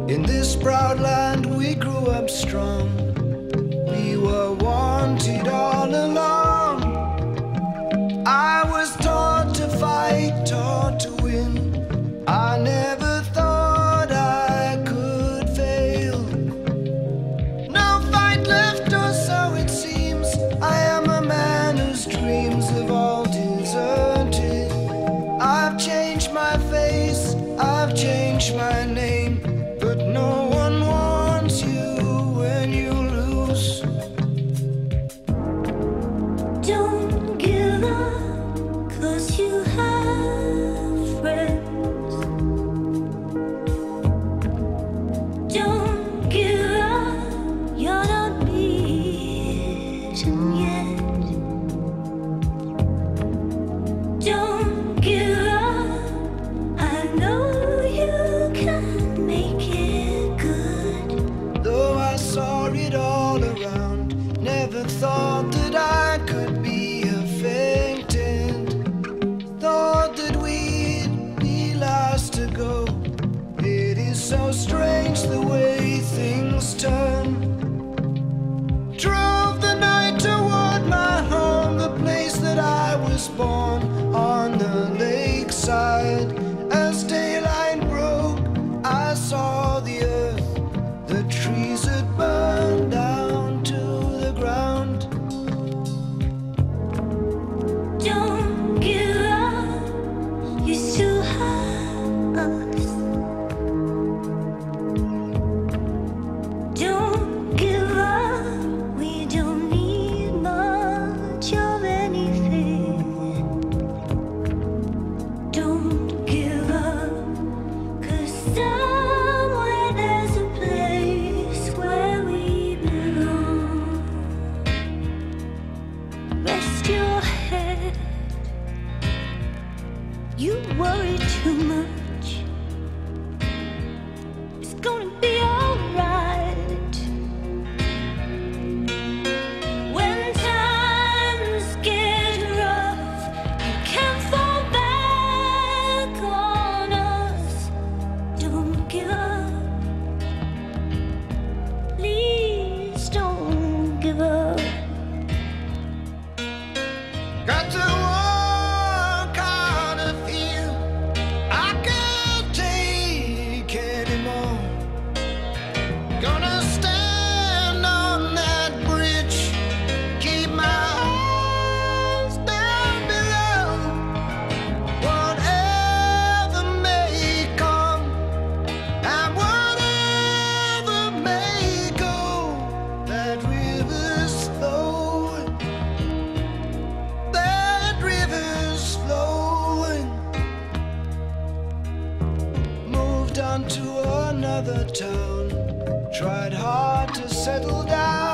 In this proud land we grew up strong. We were wanted all along. I was taught to fight, taught to win. I never thought I could fail. No fight left, or so it seems. I am a man whose dreams have all deserted. I've changed my face, I've changed my name, but no one wants you when you lose. Don't give up, 'cause you have friends. Don't give up, you're not beaten yet. Don't give up, I know you can make it good. Though I saw it all around, never thought that I could be a fainted. Thought that we'd be last to go. It is so strange the way things turn. Drove the night toward my home, the place that I was born, on the lakeside. As daylight broke, I saw the earth. The trees had burned down to the ground. Don't give up, you still have us. Don't give up, we don't need much of anything. Don't give up, 'cause somewhere there's a place where we belong. Rest your head, you worry too much. It's gonna be alright. When times get rough, you can fall back on us. Don't give up, please don't give up. Got to walk on a field I can't take anymore. Gonna stand on that bridge, keep my eyes down below. Whatever may come and whatever may go, that river's flowing. That river's flowing. Moved on to another town, tried hard to settle down.